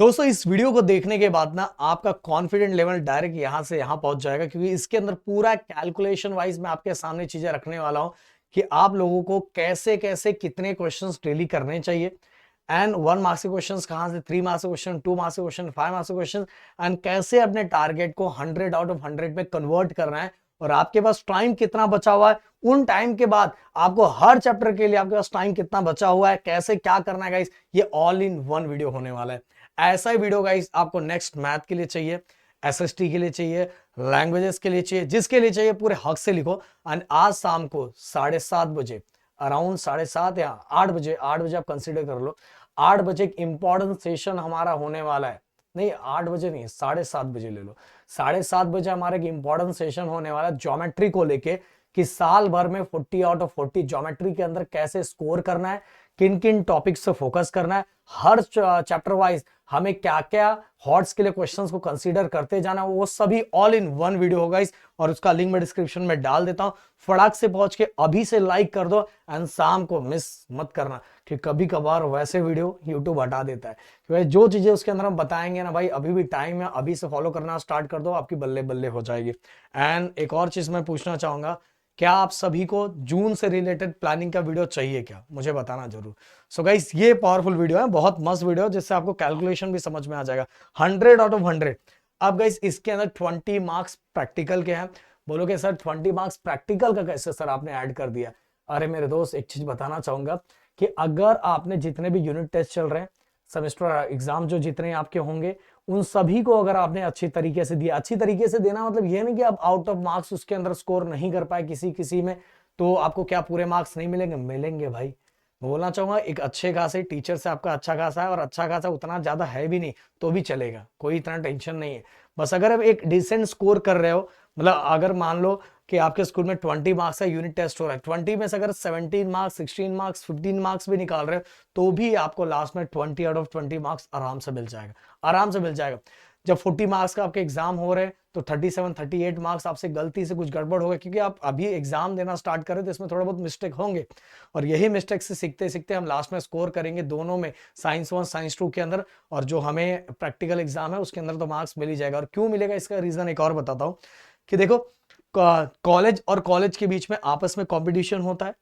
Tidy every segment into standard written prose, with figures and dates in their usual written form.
दोस्तों इस वीडियो को देखने के बाद ना आपका कॉन्फिडेंट लेवल डायरेक्ट यहां से यहां पहुंच जाएगा, क्योंकि इसके अंदर पूरा कैलकुलेशन वाइज मैं आपके सामने चीजें रखने वाला हूं कि आप लोगों को कैसे कैसे कितने क्वेश्चंस डेली करने चाहिए एंड 1 मार्क्स के क्वेश्चंस कहां से, 3 मार्क्स के क्वेश्चन, 2 मार्क्स के क्वेश्चन, 5 मार्क्स के क्वेश्चन एंड कैसे अपने टारगेट को 100 आउट ऑफ 100 में कन्वर्ट करना है। और आपके पास टाइम कितना बचा हुआ है, उन टाइम के बाद आपको हर चैप्टर के लिए आपके पास टाइम कितना बचा हुआ है, कैसे क्या करना है गाइस, ये ऑल इन वन वीडियो होने वाला है। ऐसा ही वीडियो गाइस आपको नेक्स्ट मैथ के लिए चाहिए, एसएसटी के लिए चाहिए, लैंग्वेजेस के लिए चाहिए, जिसके लिए चाहिए पूरे हक से लिखो। एंड आज शाम को 7:30 बजे, अराउंड 7:30 या 8 बजे, 8 बजे आप कंसिडर कर लो, 8 बजे एक इंपॉर्टेंट सेशन हमारा होने वाला है। नहीं 8 बजे नहीं, 7:30 बजे ले लो। 7:30 बजे हमारा एक इंपॉर्टेंट सेशन होने वाला है ज्योमेट्री को लेके, कि साल भर में 40 आउट ऑफ 40 ज्योमेट्री के अंदर कैसे स्कोर करना है, किन किन टॉपिक्स से फोकस करना है, हर चैप्टर वाइज हमें क्या क्या हॉट्स के लिए क्वेश्चंस को कंसीडर करते जाना, वो सभी ऑल इन वन वीडियो होगा इस, और उसका लिंक मैं डिस्क्रिप्शन में डाल देता हूं। फटाक से पहुंच के अभी से लाइक कर दो एंड शाम को मिस मत करना, कि कभी कभार वैसे वीडियो यूट्यूब हटा देता है, क्योंकि जो चीजें उसके अंदर हम बताएंगे ना भाई, अभी भी टाइम है, अभी से फॉलो करना स्टार्ट कर दो, आपकी बल्ले बल्ले हो जाएगी। एंड एक और चीज मैं पूछना चाहूंगा, क्या आप सभी को जून से रिलेटेड प्लानिंग का वीडियो चाहिए क्या, मुझे बताना जरूर। सो गाइस ये पावरफुल वीडियो है, बहुत मस्त वीडियो है, जिससे आपको कैलकुलेशन भी समझ में आ जाएगा। 100 आउट ऑफ 100। अब गाइस इसके अंदर 20 मार्क्स प्रैक्टिकल के हैं। बोलोगे सर 20 मार्क्स प्रैक्टिकल का कैसे सर आपने ऐड कर दिया। अरे मेरे दोस्त एक चीज बताना चाहूंगा, कि अगर आपने जितने भी यूनिट टेस्ट चल रहे हैं, सेमेस्टर एग्जाम जो जितने आपके होंगे, उन सभी को अगर आपने अच्छी तरीके से दिया, अच्छी तरीके से देना मतलब ये नहीं कि आप आउट ऑफ मार्क्स उसके अंदर स्कोर नहीं कर पाए किसी किसी में, तो आपको क्या पूरे मार्क्स नहीं मिलेंगे, मिलेंगे भाई। मैं बोलना चाहूंगा एक अच्छे खासे टीचर से आपका अच्छा खासा है, और अच्छा खासा उतना ज्यादा है भी नहीं तो भी चलेगा, कोई इतना टेंशन नहीं है। बस अगर आप एक डिसेंट स्कोर कर रहे हो, मतलब अगर मान लो कि आपके स्कूल में 20 मार्क्स का यूनिट टेस्ट हो रहा है, 20 में से अगर 17 मार्क्स, 16 मार्क्स, 15 मार्क्स भी निकाल रहे हो, तो भी आपको लास्ट में 20 आउट ऑफ 20 मार्क्स आराम से मिल जाएगा, आराम से मिल जाएगा। जब 40 मार्क्स का आपके एग्जाम हो रहे हैं, तो 37, 38 मार्क्स आपसे गलती से कुछ गड़बड़ हो गया, क्योंकि आप अभी एग्जाम देना स्टार्ट करें तो इसमें थोड़ा बहुत मिस्टेक होंगे, और यही मिस्टेक से सीखते सीखते हम लास्ट में स्कोर करेंगे दोनों में, साइंस 1 साइंस 2 के अंदर, और जो हमें प्रैक्टिकल एग्जाम है उसके अंदर तो मार्क्स मिल ही जाएगा। और क्यों मिलेगा इसका रीजन एक और बताता हूँ, कि देखो कॉलेज और कॉलेज के बीच में आपस में कंपटीशन होता है,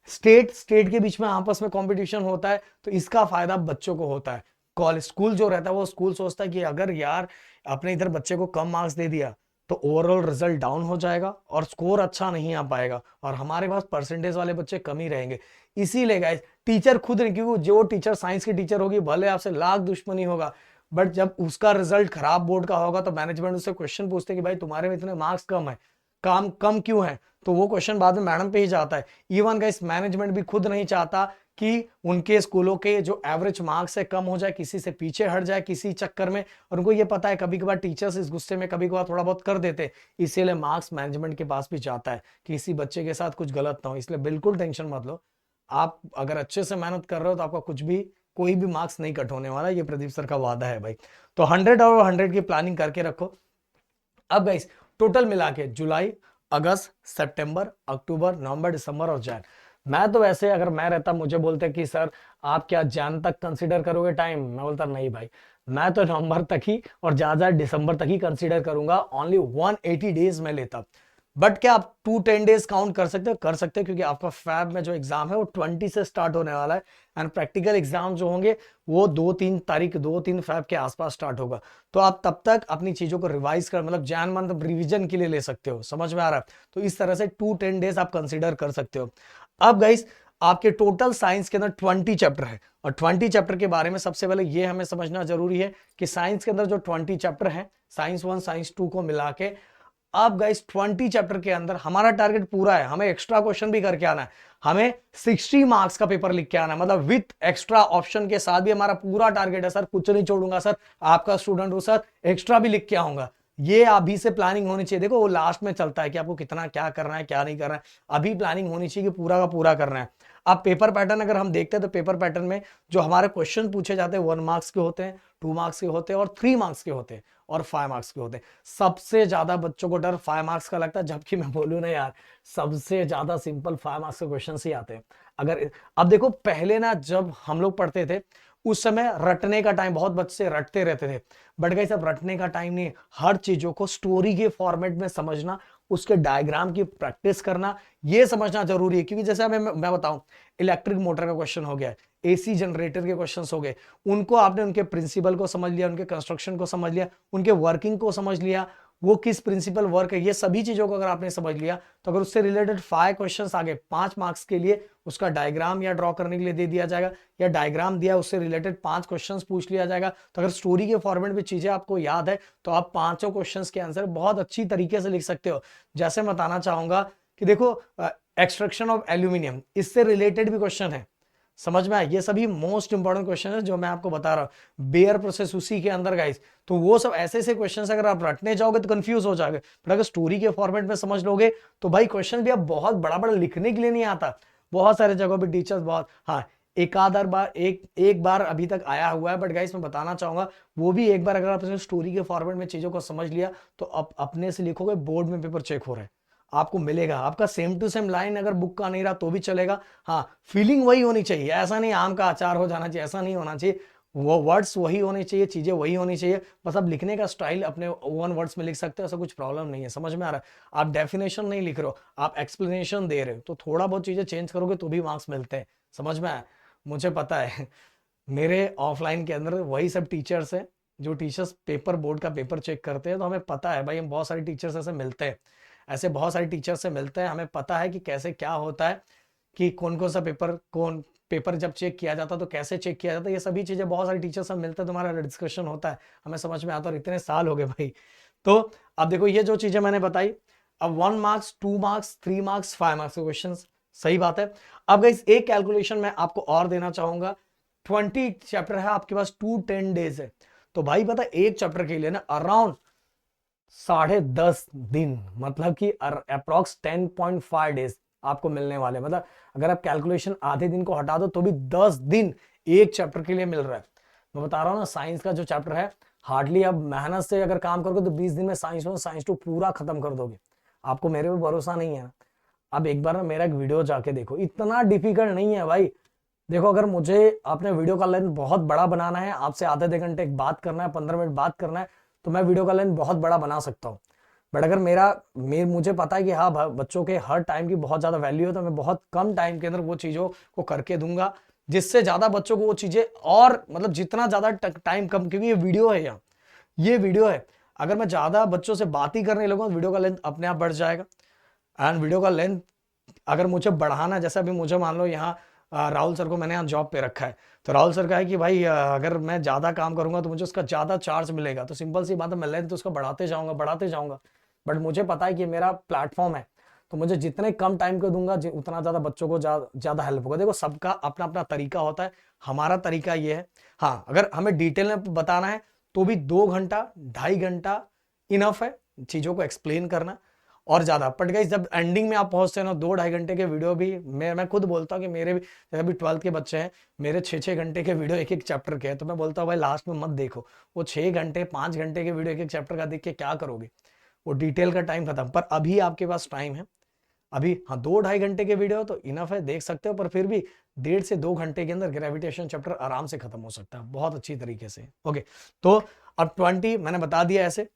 स्टेट स्टेट के बीच में आपस में कंपटीशन होता है, तो इसका फायदा बच्चों को होता है। कॉलेज स्कूल जो रहता है, वो स्कूल सोचता है कि अगर यार अपने इधर बच्चे को कम मार्क्स दे दिया तो ओवरऑल रिजल्ट डाउन हो जाएगा और स्कोर अच्छा नहीं आ पाएगा, और हमारे पास परसेंटेज वाले बच्चे कम ही रहेंगे। इसीलिए गाइस टीचर खुद नहीं, क्योंकि जो टीचर साइंस की टीचर होगी भले आपसे लाख दुश्मनी होगा, बट जब उसका रिजल्ट खराब बोर्ड का होगा तो मैनेजमेंट उससे क्वेश्चन पूछते कि भाई तुम्हारे में इतने मार्क्स कम है, काम कम क्यों है, तो वो क्वेश्चन बाद में मैडम पे ही जाता है। इवन गाइस मैनेजमेंट भी खुद नहीं चाहता कि उनके स्कूलों के जो एवरेज मार्क्स है कम हो जाए, किसी से पीछे हट जाए किसी चक्कर में, और उनको ये पता है कभी कभार टीचर्स इस गुस्से में कभी कभार थोड़ा बहुत कर देते, इसीलिए मार्क्स मैनेजमेंट के पास भी जाता है कि किसी बच्चे के साथ कुछ गलत ना हो। इसलिए बिल्कुल टेंशन मत लो, आप अगर अच्छे से मेहनत कर रहे हो तो आपका कुछ भी कोई भी मार्क्स नहीं कट होने वाला, ये प्रदीप सर का वादा है भाई। तो 100 और 100 की प्लानिंग करके रखो। अब गाइस टोटल मिला के जुलाई, अगस्त, सितंबर, अक्टूबर, नवंबर, दिसंबर और जैन, मैं तो वैसे अगर मैं रहता मुझे बोलते कि सर आप क्या जैन तक कंसीडर करोगे टाइम, मैं बोलता नहीं भाई, मैं तो नवंबर तक ही और ज्यादा दिसंबर तक ही कंसीडर करूंगा, ओनली 180 डेज में लेता। बट क्या आप 210 काउंट कर सकते हो, कर सकते हो, क्योंकि आपका फैब में जो एग्जाम है वो 20 से स्टार्ट होने वाला है, एंड प्रैक्टिकल एग्जाम जो होंगे वो 2-3 तारीख, 2-3 फैब के आसपास स्टार्ट होगा। तो आप तब तक अपनी चीजों को रिवाइज कर, मतलब जैन मंथ रिवीजन के लिए ले सकते हो, समझ में आ रहा है। तो इस तरह से 210 डेज आप कंसिडर कर सकते हो। अब गाइस आपके टोटल साइंस के अंदर 20 चैप्टर है, और 20 चैप्टर के बारे में सबसे पहले ये हमें समझना जरूरी है कि साइंस के अंदर जो 20 चैप्टर है, साइंस 1 साइंस 2 को मिला के, अब गाइस 20 चैप्टर के अंदर हमारा टारगेट पूरा है, हमें एक्स्ट्रा क्वेश्चन भी करके आना है, हमें 60 मार्क्स का पेपर लिख के आना है, मतलब विथ एक्स्ट्रा ऑप्शन के साथ भी हमारा पूरा टारगेट है। सर कुछ नहीं छोड़ूंगा सर, आपका स्टूडेंट हूं सर, एक्स्ट्रा भी लिख के आऊंगा, ये अभी से प्लानिंग होनी चाहिए। देखो वो लास्ट में चलता है कि आपको कितना क्या करना है क्या नहीं करना है, अभी प्लानिंग होनी चाहिए कि पूरा का पूरा करना है। अब पेपर पैटर्न अगर हम देखते हैं तो पेपर पैटर्न में जो हमारे क्वेश्चन पूछे जाते हैं 1 मार्क्स के होते हैं, 2 मार्क्स के होते हैं और 3 मार्क्स के होते हैं और 5 मार्क्स के होते हैं। सबसे ज्यादा बच्चों को डर 5 मार्क्स का लगता है, जबकि मैं बोलूं ना यार, सबसे ज्यादा सिंपल 5 मार्क्स के क्वेश्चन ही आते हैं। अगर अब देखो पहले ना जब हम लोग पढ़ते थे उस समय रटने का टाइम, बहुत बच्चे रटते रहते थे, बट गाइस अब रटने का टाइम नहीं, हर चीजों को स्टोरी के फॉर्मेट में समझना, उसके डायग्राम की प्रैक्टिस करना, ये समझना जरूरी है। क्योंकि जैसे मैं बताऊं, इलेक्ट्रिक मोटर का क्वेश्चन हो गया, एसी जनरेटर के क्वेश्चंस हो गए, उनको आपने उनके प्रिंसिपल को समझ लिया, उनके कंस्ट्रक्शन को समझ लिया, उनके वर्किंग को समझ लिया, वो किस प्रिंसिपल वर्क है, ये सभी चीजों को अगर आपने समझ लिया, तो अगर उससे रिलेटेड 5 क्वेश्चंस आ गए 5 मार्क्स के लिए, उसका डायग्राम या ड्रॉ करने के लिए दे दिया जाएगा, या डायग्राम दिया उससे रिलेटेड 5 क्वेश्चंस पूछ लिया जाएगा। तो अगर स्टोरी के फॉर्मेट में चीजें आपको याद है, तो आप पांचों क्वेश्चंस के आंसर बहुत अच्छी तरीके से लिख सकते हो। जैसे मैं बताना चाहूंगा कि देखो, एक्सट्रैक्शन ऑफ एल्यूमिनियम, इससे रिलेटेड भी क्वेश्चन है, समझ में आया? ये सभी मोस्ट इंपॉर्टेंट क्वेश्चन है जो मैं आपको बता रहा हूं, बेयर प्रोसेस उसी के अंदर गाइस। तो वो सब ऐसे ऐसे क्वेश्चन अगर आप रटने जाओगे तो कंफ्यूज हो जाओगे, बट अगर स्टोरी के फॉर्मेट में समझ लोगे तो भाई क्वेश्चन भी अब बहुत बड़ा बड़ा लिखने के लिए नहीं आता। बहुत सारे जगहों पे टीचर्स बहुत, हाँ एक बार एक बार अभी तक आया हुआ है, बट गाइस मैं बताना चाहूंगा वो भी एक बार अगर आपने स्टोरी के फॉर्मेट में चीजों को समझ लिया तो अपने से लिखोगे, बोर्ड में पेपर चेक हो रहा है, आपको मिलेगा। आपका सेम टू सेम लाइन अगर बुक का नहीं रहा तो भी चलेगा, हाँ फीलिंग वही होनी चाहिए, ऐसा नहीं आम का अचार हो जाना चाहिए, ऐसा नहीं होना चाहिए, वो वर्ड्स वही होने चाहिए, चीजें वही होनी चाहिए, बस आप लिखने का स्टाइल अपने वन वर्ड्स में लिख सकते हो, ऐसा कुछ प्रॉब्लम नहीं है। समझ में आ रहा है? आप डेफिनेशन नहीं लिख रहे हो, आप एक्सप्लेनेशन दे रहे हो, तो थोड़ा बहुत चीजें चेंज करोगे तो भी मार्क्स मिलते हैं। समझ में आया? मुझे पता है मेरे ऑफलाइन के अंदर वही सब टीचर्स हैं जो टीचर्स पेपर, बोर्ड का पेपर चेक करते हैं, तो हमें पता है भाई, हम बहुत सारे टीचर्स ऐसे मिलते हैं, ऐसे बहुत सारे टीचर से मिलते हैं, हमें पता है कि कैसे क्या होता है, कि कौन कौन सा पेपर, कौन पेपर जब चेक किया जाता है तो कैसे चेक किया जाता है, ये सभी चीजें बहुत सारे टीचर से मिलते हैं, तुम्हारा डिस्कशन होता है, हमें समझ में आता है, और इतने साल हो गए भाई। तो अब देखो ये जो चीजें मैंने बताई, अब 1 मार्क्स 2 मार्क्स 3 मार्क्स 5 मार्क्स के क्वेश्चन, सही बात है। अब गाइस एक कैलकुलेशन मैं आपको और देना चाहूंगा, 20 चैप्टर है आपके पास, 210 है, तो भाई पता एक चैप्टर के लिए ना अराउंड 10.5 दिन, मतलब कि अप्रोक्स 10.5 डेज आपको मिलने वाले। मतलब अगर आप कैलकुलेशन आधे दिन को हटा दो तो भी 10 दिन एक चैप्टर के लिए मिल रहा है। मैं बता रहा हूँ ना, साइंस का जो चैप्टर है, हार्डली आप मेहनत से अगर काम करोगे तो 20 दिन में साइंस टू पूरा खत्म कर दोगे। आपको मेरे पे भरोसा नहीं है? अब एक बार ना मेरा एक वीडियो जाके देखो, इतना डिफिकल्ट नहीं है भाई। देखो, अगर मुझे अपने वीडियो का लेंथ बहुत बड़ा बनाना है, आपसे आधे घंटे बात करना है, 15 मिनट बात करना है, तो मैं वीडियो का लेंथ बहुत बड़ा बना सकता हूँ। बट अगर मुझे पता है कि हाँ बच्चों के हर टाइम की बहुत ज्यादा वैल्यू है, तो मैं बहुत कम टाइम के अंदर वो चीजों को करके दूंगा, जिससे ज्यादा बच्चों को वो चीजें, और मतलब जितना ज्यादा टाइम कम, क्योंकि ये वीडियो है, यहाँ ये वीडियो है, अगर मैं ज्यादा बच्चों से बात ही करने लगूंगा, वीडियो का लेंथ अपने आप बढ़ जाएगा। एंड वीडियो का लेंथ अगर मुझे बढ़ाना, जैसे अभी मुझे मान लो यहाँ राहुल सर को मैंने यहाँ जॉब पे रखा है, तो राहुल सर का है कि भाई अगर मैं ज्यादा काम करूंगा तो मुझे उसका ज्यादा चार्ज मिलेगा, तो सिंपल सी बात है, मैं लेंथ उसका बढ़ाते जाऊंगा। बट मुझे पता है कि मेरा प्लेटफॉर्म है, तो मुझे जितने कम टाइम को दूंगा उतना ज्यादा बच्चों को ज्यादा हेल्प होगा। देखो, सबका अपना अपना तरीका होता है, हमारा तरीका ये है, हाँ अगर हमें डिटेल में बताना है तो भी 2 घंटा 2.5 घंटा इनफ है चीजों को एक्सप्लेन करना, और ज्यादा। बट गाइस जब एंडिंग में आप पहुंचते हैं ना, 2-2.5 घंटे के वीडियो भी, मैं खुद बोलता हूँ कि मेरे भी, जैसे अभी 12th के बच्चे हैं, मेरे 6-6 घंटे के वीडियो एक चैप्टर के हैं, तो मैं बोलता हूँ भाई लास्ट में मत देखो, वो 6 घंटे 5 घंटे के वीडियो एक चैप्टर का देख के क्या करोगे, वो डिटेल का टाइम खत्म। पर अभी आपके पास टाइम है, अभी हाँ 2-2.5 घंटे के वीडियो तो इनफ है, देख सकते हो, पर फिर भी 1.5 से 2 घंटे के अंदर ग्रेविटेशन चैप्टर आराम से खत्म हो सकता है, बहुत अच्छी तरीके से। ओके, तो अब 20 मैंने बता दिया ऐसे।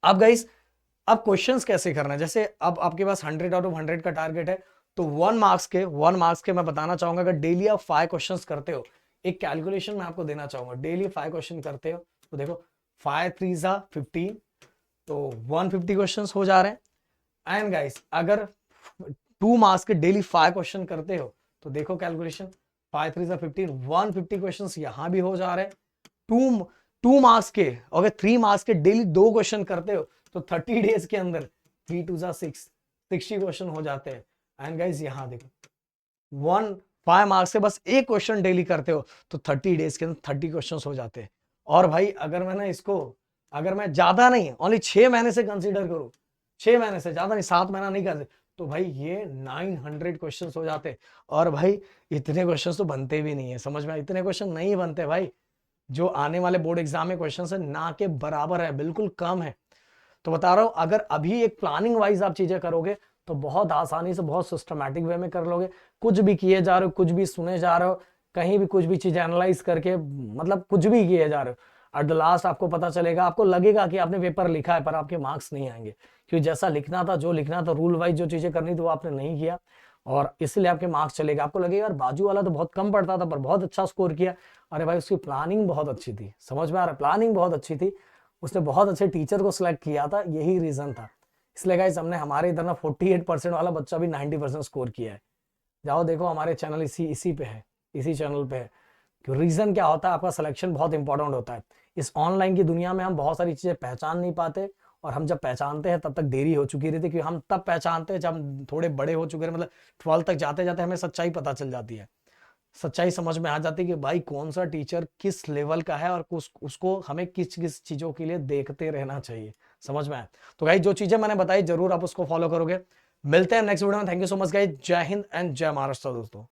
अब गाइस, अब क्वेश्चंस कैसे करना है, जैसे अब आपके पास 100 आउट ऑफ 100 का टारगेट है, तो 1 मार्क्स के मैं बताना चाहूंगा, अगर डेली आप 5 क्वेश्चंस करते हो, एक कैलकुलेशन मैं आपको देना चाहूंगा, डेली 5 क्वेश्चन करते हो तो देखो 5 3 15, तो 150 क्वेश्चंस हो जा रहे हैं। एंड गाइस अगर 2 मार्क्स के डेली 5 क्वेश्चन करते हो तो देखो कैलकुलेशन, 5 3 15, 150 क्वेश्चंस यहां भी हो जा रहे हैं। 2 मार्क्स के, अगर 3 मार्क्स के डेली 2 क्वेश्चन करते हो तो 30 डेज के अंदर 3 2 6, 60 क्वेश्चन हो जाते हैं। एंड गाइस यहां देखो, 5 मार्क्स से बस एक क्वेश्चन डेली करते हो तो 30 डेज के अंदर 30 क्वेश्चन हो जाते हैं। और भाई अगर मैं ना इसको, अगर मैं ज्यादा नहीं, ओनली 6 महीने से कंसीडर करूं, 6 महीने से ज्यादा नहीं, 7 महीना नहीं करते, तो भाई ये 900 क्वेश्चन हो जाते। और भाई इतने क्वेश्चन तो बनते भी नहीं है, समझ में, इतने क्वेश्चन नहीं बनते भाई, जो आने वाले बोर्ड एग्जाम में क्वेश्चन है ना के बराबर है, बिल्कुल कम है। तो बता रहा हूं, अगर अभी एक प्लानिंग वाइज आप चीजें करोगे तो बहुत आसानी से, बहुत सिस्टमैटिक वे में कर लोगे। कुछ भी किए जा रहे हो, कुछ भी सुने जा रहे हो, कहीं भी कुछ भी चीजें एनालाइज करके मतलब कुछ भी किए जा रहे हो, एट द लास्ट आपको पता चलेगा, आपको लगेगा कि आपने पेपर लिखा है पर आपके मार्क्स नहीं आएंगे, क्योंकि जैसा लिखना था, जो लिखना था, रूल वाइज जो चीजें करनी थी वो आपने नहीं किया, और इसलिए आपके मार्क्स चलेगा। आपको लगेगा यार बाजू वाला तो बहुत कम पढ़ता था पर बहुत अच्छा स्कोर किया। अरे भाई उसकी प्लानिंग बहुत अच्छी थी, समझ में आ रहा है, प्लानिंग बहुत अच्छी थी, उसने बहुत अच्छे टीचर को सिलेक्ट किया था, यही रीजन था। इसलिए गाइस हमने हमारे इधर ना 48% वाला बच्चा भी 90% स्कोर किया है। जाओ देखो हमारे चैनल इसी इसी पे है, इसी चैनल पे है। क्यों, रीजन क्या होता है, आपका सिलेक्शन बहुत इंपॉर्टेंट होता है। इस ऑनलाइन की दुनिया में हम बहुत सारी चीजें पहचान नहीं पाते, और हम जब पहचानते हैं तब तक देरी हो चुकी रहती है, क्योंकि हम तब पहचानते हैं जब हम थोड़े बड़े हो चुके हैं, मतलब 12 तक जाते जाते हमें सच्चाई पता चल जाती है, सच्चाई समझ में आ जाती है कि भाई कौन सा टीचर किस लेवल का है और उसको हमें किस किस चीजों के लिए देखते रहना चाहिए, समझ में आया। तो भाई जो चीजें मैंने बताई जरूर आप उसको फॉलो करोगे। मिलते हैं नेक्स्ट वीडियो में। Thank you so much guys, जय हिंद एंड जय महाराष्ट्र दोस्तों।